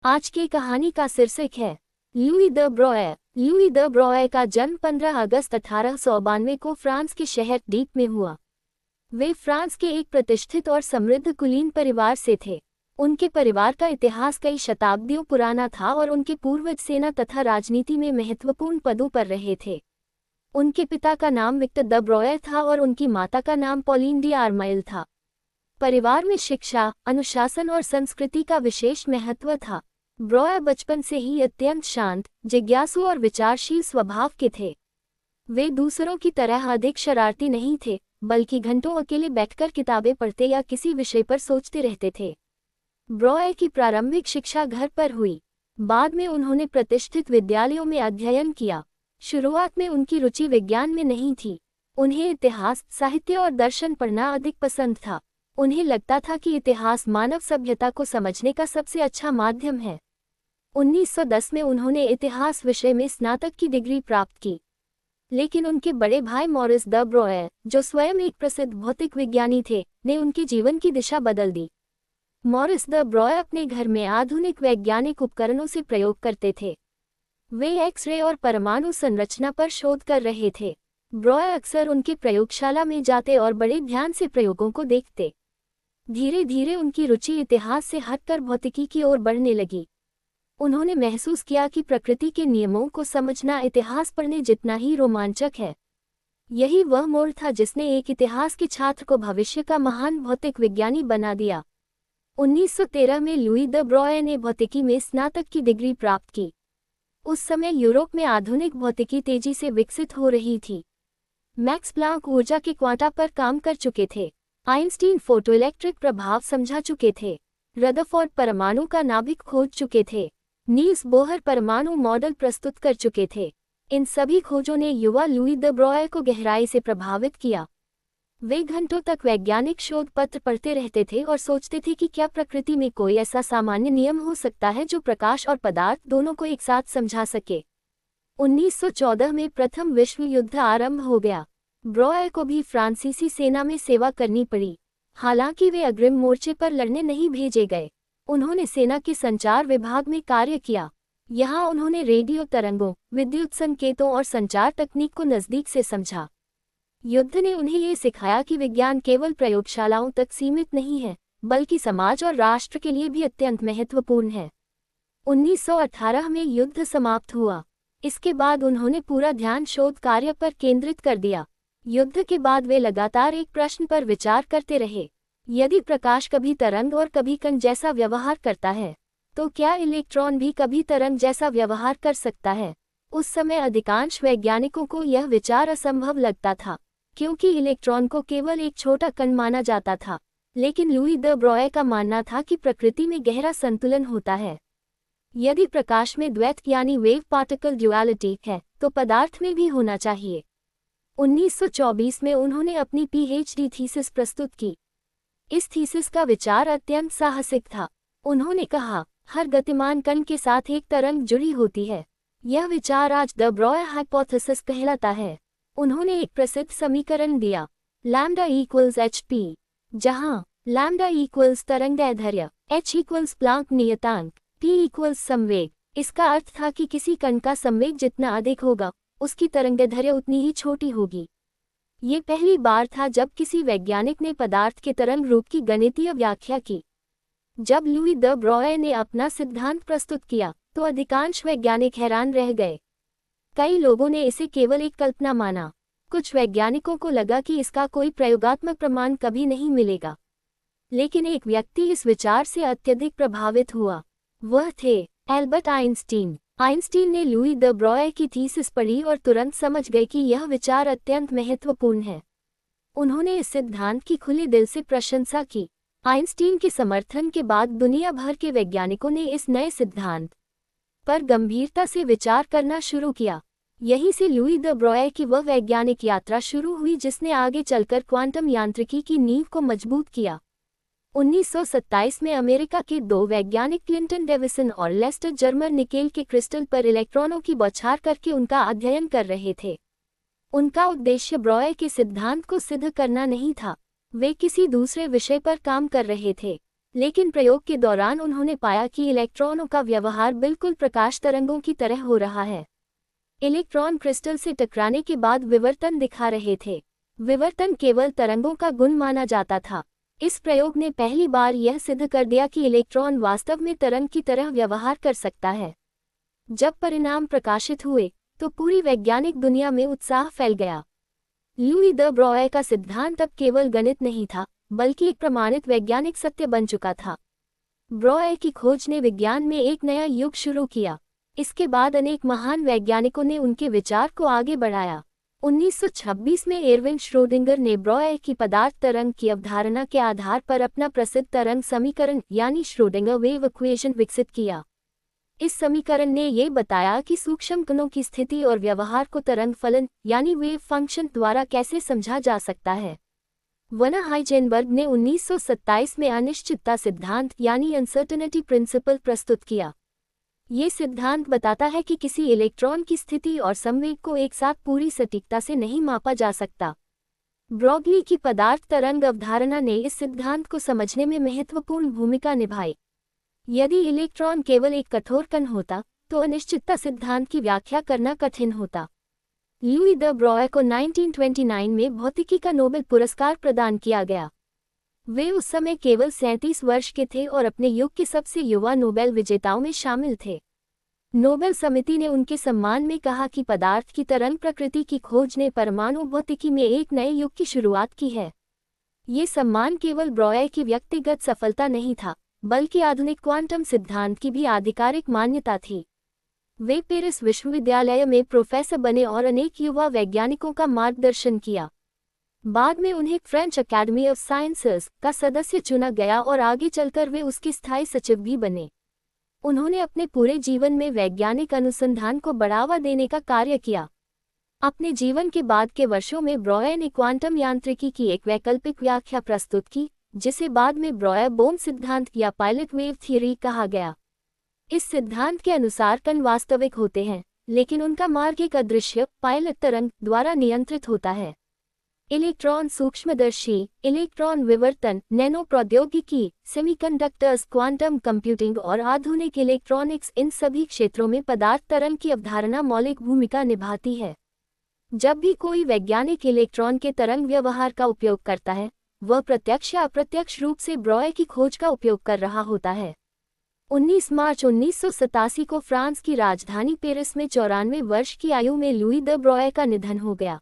आज की कहानी का शीर्षक है Louis the Broglie. Louis the Broglie का जन्म 15 अगस्त 1892 को फ्रांस के शहर डीप में हुआ। वे फ्रांस के एक प्रतिष्ठित और समृद्ध कुलीन परिवार से थे। उनके परिवार का इतिहास कई शताब्दियों पुराना था और उनके पूर्वज सेना तथा राजनीति में महत्वपूर्ण पदों पर रहे थे। उनके पिता का नाम विक्टर द ब्रोए था और उनकी माता का नाम पॉलीन डी आर्माइल था। परिवार में शिक्षा, अनुशासन और संस्कृति का विशेष महत्व था। ब्रोए बचपन से ही अत्यंत शांत, जिज्ञासु और विचारशील स्वभाव के थे। वे दूसरों की तरह अधिक शरारती नहीं थे, बल्कि घंटों अकेले बैठकर किताबें पढ़ते या किसी विषय पर सोचते रहते थे। ब्रोए की प्रारंभिक शिक्षा घर पर हुई। बाद में उन्होंने प्रतिष्ठित विद्यालयों में अध्ययन किया। शुरुआत में उनकी रुचि विज्ञान में नहीं थी। उन्हें इतिहास, साहित्य और दर्शन पढ़ना अधिक पसंद था। उन्हें लगता था कि इतिहास मानव सभ्यता को समझने का सबसे अच्छा माध्यम है। 1910 में उन्होंने इतिहास विषय में स्नातक की डिग्री प्राप्त की। लेकिन उनके बड़े भाई मॉरिस द ब्रोए, जो स्वयं एक प्रसिद्ध भौतिक विज्ञानी थे, ने उनके जीवन की दिशा बदल दी। मॉरिस द ब्रोए अपने घर में आधुनिक वैज्ञानिक उपकरणों से प्रयोग करते थे। वे एक्स-रे और परमाणु संरचना पर शोध कर रहे थे। ब्रोए अक्सर उनके प्रयोगशाला में जाते और बड़े ध्यान से प्रयोगों को देखते। धीरे धीरे उनकी रुचि इतिहास से हटकर भौतिकी की ओर बढ़ने लगी। उन्होंने महसूस किया कि प्रकृति के नियमों को समझना इतिहास पढ़ने जितना ही रोमांचक है। यही वह मोड़ था जिसने एक इतिहास के छात्र को भविष्य का महान भौतिक विज्ञानी बना दिया। 1913 में लुई द ब्रोए ने भौतिकी में स्नातक की डिग्री प्राप्त की। उस समय यूरोप में आधुनिक भौतिकी तेजी से विकसित हो रही थी। मैक्स प्लांक ऊर्जा के क्वांटा पर काम कर चुके थे। आइंस्टीन फोटोइलेक्ट्रिक प्रभाव समझा चुके थे। रदरफोर्ड परमाणु का नाभिक खोज चुके थे। नील्स बोहर परमाणु मॉडल प्रस्तुत कर चुके थे। इन सभी खोजों ने युवा लुई द ब्रोए को गहराई से प्रभावित किया। वे घंटों तक वैज्ञानिक शोध पत्र पढ़ते रहते थे और सोचते थे कि क्या प्रकृति में कोई ऐसा सामान्य नियम हो सकता है जो प्रकाश और पदार्थ दोनों को एक साथ समझा सके। 1914 में प्रथम विश्व युद्ध आरंभ हो गया। ब्रोए को भी फ्रांसीसी सेना में सेवा करनी पड़ी। हालांकि वे अग्रिम मोर्चे पर लड़ने नहीं भेजे गए। उन्होंने सेना के संचार विभाग में कार्य किया। यहाँ उन्होंने रेडियो तरंगों, विद्युत संकेतों और संचार तकनीक को नज़दीक से समझा। युद्ध ने उन्हें ये सिखाया कि विज्ञान केवल प्रयोगशालाओं तक सीमित नहीं है, बल्कि समाज और राष्ट्र के लिए भी अत्यंत महत्वपूर्ण है। 1918 में युद्ध समाप्त हुआ। इसके बाद उन्होंने पूरा ध्यान शोध कार्य पर केंद्रित कर दिया। युद्ध के बाद वे लगातार एक प्रश्न पर विचार करते रहे। यदि प्रकाश कभी तरंग और कभी कण जैसा व्यवहार करता है, तो क्या इलेक्ट्रॉन भी कभी तरंग जैसा व्यवहार कर सकता है? उस समय अधिकांश वैज्ञानिकों को यह विचार असंभव लगता था, क्योंकि इलेक्ट्रॉन को केवल एक छोटा कण माना जाता था। लेकिन लुई द ब्रोए का मानना था कि प्रकृति में गहरा संतुलन होता है। यदि प्रकाश में द्वैत यानी वेव पार्टिकल ड्युअलिटी है, तो पदार्थ में भी होना चाहिए। 1924 में उन्होंने अपनी पीएचडी थीसिस प्रस्तुत की। इस थीसिस का विचार अत्यंत साहसिक था। उन्होंने कहा, हर गतिमान कण के साथ एक तरंग जुड़ी होती है। यह विचार आज द ब्रोए हाइपोथेसिस कहलाता है। उन्होंने एक प्रसिद्ध समीकरण दिया, लैम्डा इक्वल्स hp, जहां लैम्डा इक्वल्स तरंगदैर्ध्य, h इक्वल्स प्लांक नियतांक, p इक्वल्स संवेग। इसका अर्थ था कि किसी कण का संवेग जितना अधिक होगा, उसकी तरंगदैर्ध्य उतनी ही छोटी होगी। ये पहली बार था जब किसी वैज्ञानिक ने पदार्थ के तरंग रूप की गणितीय व्याख्या की। जब लुई द ब्रोए ने अपना सिद्धांत प्रस्तुत किया, तो अधिकांश वैज्ञानिक हैरान रह गए। कई लोगों ने इसे केवल एक कल्पना माना। कुछ वैज्ञानिकों को लगा कि इसका कोई प्रयोगात्मक प्रमाण कभी नहीं मिलेगा। लेकिन एक व्यक्ति इस विचार से अत्यधिक प्रभावित हुआ। वह थे एल्बर्ट आइंस्टीन। आइंस्टीन ने लुई द ब्रोए की थीसिस पढ़ी और तुरंत समझ गए कि यह विचार अत्यंत महत्वपूर्ण है। उन्होंने इस सिद्धांत की खुले दिल से प्रशंसा की। आइंस्टीन के समर्थन के बाद दुनिया भर के वैज्ञानिकों ने इस नए सिद्धांत पर गंभीरता से विचार करना शुरू किया। यहीं से लुई द ब्रोए की वह वैज्ञानिक यात्रा शुरू हुई जिसने आगे चलकर क्वांटम यांत्रिकी की नींव को मजबूत किया। 1927 में अमेरिका के दो वैज्ञानिक क्लिंटन डेविसन और लेस्टर जर्मर निकेल के क्रिस्टल पर इलेक्ट्रॉनों की बौछार करके उनका अध्ययन कर रहे थे। उनका उद्देश्य ब्रोए के सिद्धांत को सिद्ध करना नहीं था, वे किसी दूसरे विषय पर काम कर रहे थे। लेकिन प्रयोग के दौरान उन्होंने पाया कि इलेक्ट्रॉनों का व्यवहार बिल्कुल प्रकाश तरंगों की तरह हो रहा है। इलेक्ट्रॉन क्रिस्टल से टकराने के बाद विवर्तन दिखा रहे थे। विवर्तन केवल तरंगों का गुण माना जाता था। इस प्रयोग ने पहली बार यह सिद्ध कर दिया कि इलेक्ट्रॉन वास्तव में तरंग की तरह व्यवहार कर सकता है। जब परिणाम प्रकाशित हुए तो पूरी वैज्ञानिक दुनिया में उत्साह फैल गया। लुई द ब्रोए का सिद्धांत अब केवल गणित नहीं था, बल्कि एक प्रमाणित वैज्ञानिक सत्य बन चुका था। ब्रोए की खोज ने विज्ञान में एक नया युग शुरू किया। इसके बाद अनेक महान वैज्ञानिकों ने उनके विचार को आगे बढ़ाया। 1926 में एर्विन श्रोडिंगर ने ब्रोए की पदार्थ तरंग की अवधारणा के आधार पर अपना प्रसिद्ध तरंग समीकरण यानी श्रोडिंगर वेव इक्वेशन विकसित किया। इस समीकरण ने ये बताया कि सूक्ष्म कणों की स्थिति और व्यवहार को तरंग फलन यानी वेव फंक्शन द्वारा कैसे समझा जा सकता है। वर्नर हाइजेनबर्ग ने 1927 में अनिश्चितता सिद्धांत यानी अनसर्टेनिटी प्रिंसिपल प्रस्तुत किया। ये सिद्धांत बताता है कि किसी इलेक्ट्रॉन की स्थिति और संवेग को एक साथ पूरी सटीकता से नहीं मापा जा सकता। ब्रोगली की पदार्थ तरंग अवधारणा ने इस सिद्धांत को समझने में महत्वपूर्ण भूमिका निभाई। यदि इलेक्ट्रॉन केवल एक कठोर कण होता तो अनिश्चितता सिद्धांत की व्याख्या करना कठिन होता। लुई द ब्रोए को 1929 में भौतिकी का नोबेल पुरस्कार प्रदान किया गया। वे उस समय केवल 37 वर्ष के थे और अपने युग के सबसे युवा नोबेल विजेताओं में शामिल थे। नोबेल समिति ने उनके सम्मान में कहा कि पदार्थ की तरंग प्रकृति की खोज ने परमाणु भौतिकी में एक नए युग की शुरुआत की है। ये सम्मान केवल ब्रोए की व्यक्तिगत सफलता नहीं था, बल्कि आधुनिक क्वांटम सिद्धांत की भी आधिकारिक मान्यता थी। वे पेरिस विश्वविद्यालय में प्रोफेसर बने और अनेक युवा वैज्ञानिकों का मार्गदर्शन किया। बाद में उन्हें फ्रेंच अकेडमी ऑफ साइंसेस का सदस्य चुना गया और आगे चलकर वे उसके स्थायी सचिव भी बने। उन्होंने अपने पूरे जीवन में वैज्ञानिक अनुसंधान को बढ़ावा देने का कार्य किया। अपने जीवन के बाद के वर्षों में ब्रोए ने क्वांटम यांत्रिकी की एक वैकल्पिक व्याख्या प्रस्तुत की, जिसे बाद में ब्रोए-बोम सिद्धांत या पायलट वेव थ्योरी कहा गया। इस सिद्धांत के अनुसार कण वास्तविक होते हैं, लेकिन उनका मार्ग एक अदृश्य पायलट तरंग द्वारा नियंत्रित होता है। इलेक्ट्रॉन सूक्ष्मदर्शी, इलेक्ट्रॉन विवर्तन, नैनो प्रौद्योगिकी, सेमीकंडक्टर्स, क्वांटम कंप्यूटिंग और आधुनिक इलेक्ट्रॉनिक्स, इन सभी क्षेत्रों में पदार्थ तरंग की अवधारणा मौलिक भूमिका निभाती है। जब भी कोई वैज्ञानिक इलेक्ट्रॉन के तरंग व्यवहार का उपयोग करता है, वह प्रत्यक्ष या अप्रत्यक्ष रूप से ब्रोए की खोज का उपयोग कर रहा होता है। 19 मार्च 1987 को फ्रांस की राजधानी पेरिस में 94 वर्ष की आयु में लुई द ब्रोए का निधन हो गया।